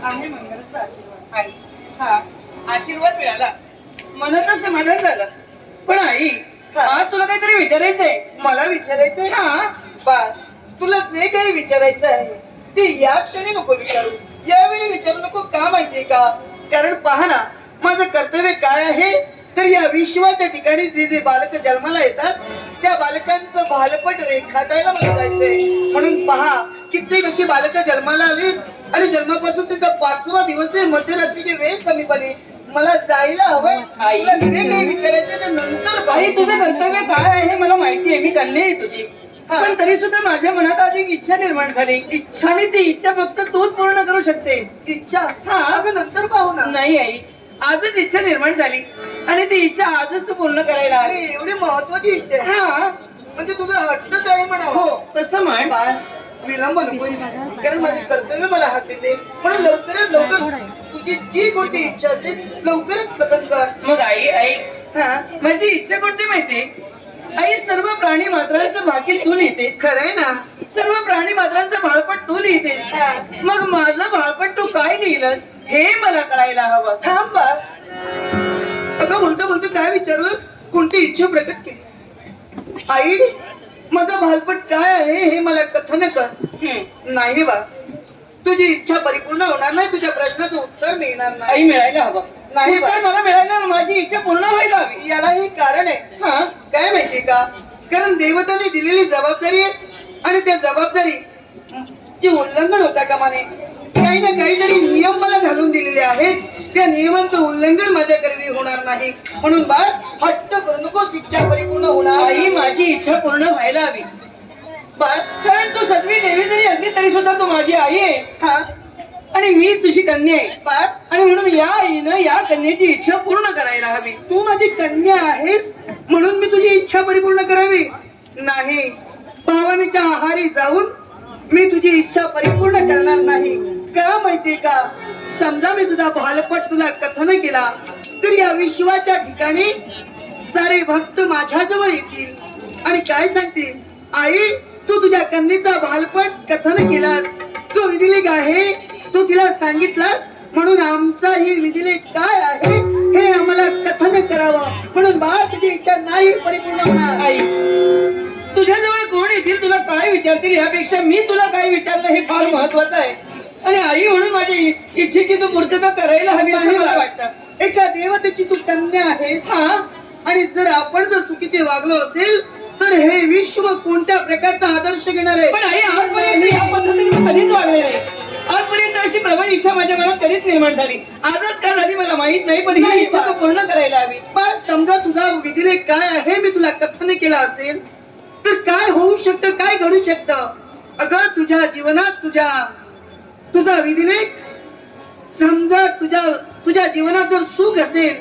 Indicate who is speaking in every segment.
Speaker 1: आहे मंगलाचा आशीर्वाद.
Speaker 2: आई
Speaker 1: हा
Speaker 2: आशीर्वाद मिळाला, मनाचं समाधान झालं. पण आई
Speaker 1: हा.
Speaker 2: आज तुला काहीतरी विचारायचंय.
Speaker 1: मला विचारायचंय.
Speaker 2: हा
Speaker 1: बाळ, तुला जे काही विचारायचं आहे ते या क्षणी नको विचारू, यावेळी विचारू नको. का माहितीये का? कारण पहा ना, माझं कर्तव्य काय आहे तर या विश्वाच्या ठिकाणी जे जे बालक जन्माला येतात त्या बालकांचं बालपट रेखाटायला मला जायचंय. म्हणून पहा, कित्येक अशी बालक जन्माला आली आणि जन्मापासून त्याचा 5वा दिवस आहे, मध्यरात्रीची वेळ समीप आली. मला जायला हवंय.
Speaker 2: आई.
Speaker 1: तुला जे काही विचारायचं ते नंतर
Speaker 2: आई तुझं कर्तव्य काय आहे हे मला माहिती आहे, मी कन्या आहे तुझी.
Speaker 1: हा.
Speaker 2: पण तरी सुद्धा माझ्या मनात आज एक इच्छा निर्माण झाली. इच्छा आणि ती इच्छा फक्त तूच पूर्ण करू शकतेस.
Speaker 1: इच्छा.
Speaker 2: हा.
Speaker 1: अगं नंतर पाहू ना.
Speaker 2: नाही आई, आजच इच्छा निर्माण झाली आणि ती इच्छा आजच तू पूर्ण करायला
Speaker 1: अरे
Speaker 2: हवी.
Speaker 1: एवढी महत्वाची इच्छा आहे.
Speaker 2: हा
Speaker 1: म्हणजे तुझा हट्टच आहे म्हणा.
Speaker 2: हो तसं म्हण.
Speaker 1: बाळ, विलंब नको, कारण माझे कर्तव्य मला हाक देते. म्हणून लवकरात लवकर तुझी जी कोणती इच्छा असेल लवकरच कथन कर.
Speaker 2: मग आई ऐक,
Speaker 1: हा
Speaker 2: माझी इच्छा कोणती माहितीये आई? सर्व प्राणी मात्रांचं भाकीत तू लिहितेस,
Speaker 1: खरंय ना.
Speaker 2: सर्व प्राणी मात्रांचं बाळपट तू लिहितेस.
Speaker 1: हा.
Speaker 2: मग माझं बाळपट तू काय लिहिलंस हे मला कळायला हवं.
Speaker 1: थांब बाळ. अगं बोलता बोलता काय विचारलंस? कोणती इच्छा प्रकट केलीस? आई, माझं बालपट काय आहे हे मला कथन कर. नाही बा, तुझी इच्छा परिपूर्ण होणार नाही, तुझ्या प्रश्नाचं उत्तर मिळणार नाही.
Speaker 2: आई मिळायला हवं.
Speaker 1: नाही बा.
Speaker 2: उत्तर मला मिळायला माझी इच्छा पूर्ण व्हायला हवी.
Speaker 1: याला हे कारण आहे.
Speaker 2: हा
Speaker 1: काय माहितीये का? कारण देवतांनी दिलेली जबाबदारी आहे आणि त्या जबाबदारी ची उल्लंघन होता कामा नये. काही ना काहीतरी नियम मला घालून दिलेले आहेत, त्या नियमांचं उल्लंघन माझ्या करवी होणार नाही. म्हणून बाळ, हट्ट करू नकोस, इच्छा परिपूर्ण होणार.
Speaker 2: आई माझी इच्छा पूर्ण व्हायला हवी.
Speaker 1: बाळ,
Speaker 2: कारण तू सगळी देवी जरी असली तरी सुद्धा तू माझी आई आहे
Speaker 1: हा
Speaker 2: आणि मी तुझी कन्या आहे.
Speaker 1: बाळ,
Speaker 2: आणि म्हणून या आईनं या कन्याची इच्छा पूर्ण करायला हवी.
Speaker 1: तू माझी कन्या आहेस म्हणून मी तुझी इच्छा परिपूर्ण करावी नाही. भावनेच्या आहारी जाऊन मी तुझी इच्छा परिपूर्ण करणार नाही. का माहितीये का? समजा मी तुझा बालपट तुला कथन केला तर या विश्वाच्या ठिकाणी सारे भक्त माझ्या जवळ येतील आणि काय सांगतील? आई, तू तुझ्या कन्येचा बालपट कथन केलास, जो विधिलेख आहे तो तिला सांगितलास, म्हणून आमचा ही विधिलेख काय आहे हे आम्हाला कथन करावं. म्हणून बाळ, तुझी इच्छा नाही परिपूर्ण होणार.
Speaker 2: आई तुझ्याजवळ कोण येतील, तुला काय विचारतील यापेक्षा मी तुला काय विचारलं हे फार महत्वाचं आहे. आणि आई म्हणून माझ्या इच्छेची तू पूर्तता करायला हवी असं मला वाटतं.
Speaker 1: एका देवतेची तू कन्या आहेस.
Speaker 2: हा
Speaker 1: आणि जर आपण जर चुकीचे वागलो असेल तर हे विश्व कोणत्या प्रकारचा आदर्श घेणार आहे?
Speaker 2: पण आई आजपर्यंत या पद्धतीने मी कधीच वागले नाही. आजपर्यंत अशी प्रबळ इच्छा माझ्या मनात कधीच निर्माण झाली. आजच का झाली मला माहित नाही, पण ही इच्छा तू पूर्ण करायला हवी.
Speaker 1: पण समजा तुझा विधिलेख काय आहे मी तुला कथन केला असेल तर काय होऊ शकतं, काय घडू शकतं? अगं तुझ्या जीवनात तुझा विधिलेख समजा तुझ्या जीवनात जर सुख असेल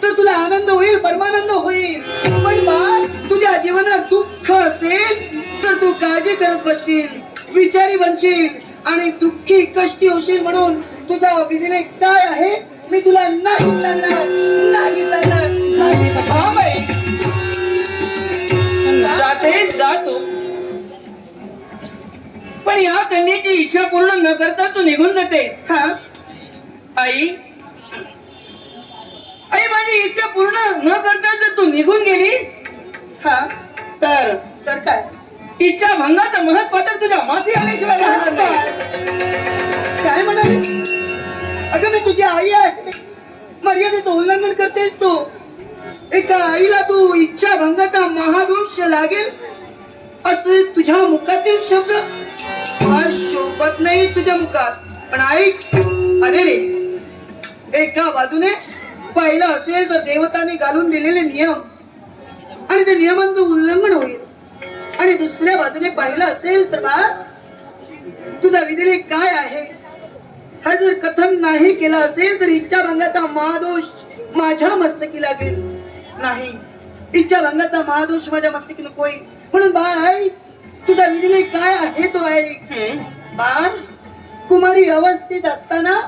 Speaker 1: तर तुला आनंद होईल, परमानंद होईल. पण बा, तुझ्या जीवनात दुःख असेल तर तू काळजी करत बसशील, विचारी बनशील आणि दुःखी कष्टी होशील. म्हणून तुझा विधिलेख काय आहे मी तुला नाही सांगणार, नाही सांगणार, नाही सांगणार.
Speaker 2: हा बाई, जाते जातो, पण या कन्येची इच्छा पूर्ण न करता तू निघून जातेस.
Speaker 1: हा
Speaker 2: आई आई माझी इच्छा पूर्ण न करता जर तू निघून गेलीस
Speaker 1: हा
Speaker 2: तर
Speaker 1: तर काय?
Speaker 2: इच्छा भंगाचं महत्त्वाचं तुझ्या माथी आल्याशिवाय राहणार नाही.
Speaker 1: काय म्हणाली? अगं मी तुझी आई आहे, मर्यादेचं उल्लंघन करतेस तू. एका आईला तू इच्छा भंगाचा महादोष लागेल असे तुझ्या मुखातील शब्द मला शोभत नाही तुझ्या मुखात. पण ऐक, अरे रे, एका बाजूने पाहिलं असेल तर देवताने घालून दिलेले नियम आणि त्या नियमांचं उल्लंघन होईल, आणि दुसऱ्या बाजूने पाहिलं असेल तर बा, तुझा विधिलेख काय आहे हा जर कथन नाही केला असेल तर इच्छा भंगाचा महादोष माझ्या मस्तकी लागेल. नाही, इच्छा भंगाचा महादोष माझ्या मस्तकी नको. म्हणून बाळ, आई, तुझा विधिलेख काय आहे तो आहे. बाळ, कुमारी अवस्थेत असताना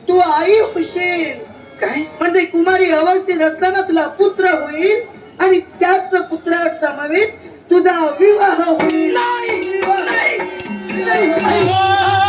Speaker 1: तू आई होशील. काय म्हणजे कुमारी अवस्थेत असताना तुला पुत्र होईल आणि त्याच पुत्रा समवेत तुझा विवाह होईल. नाही, नाही, नाही.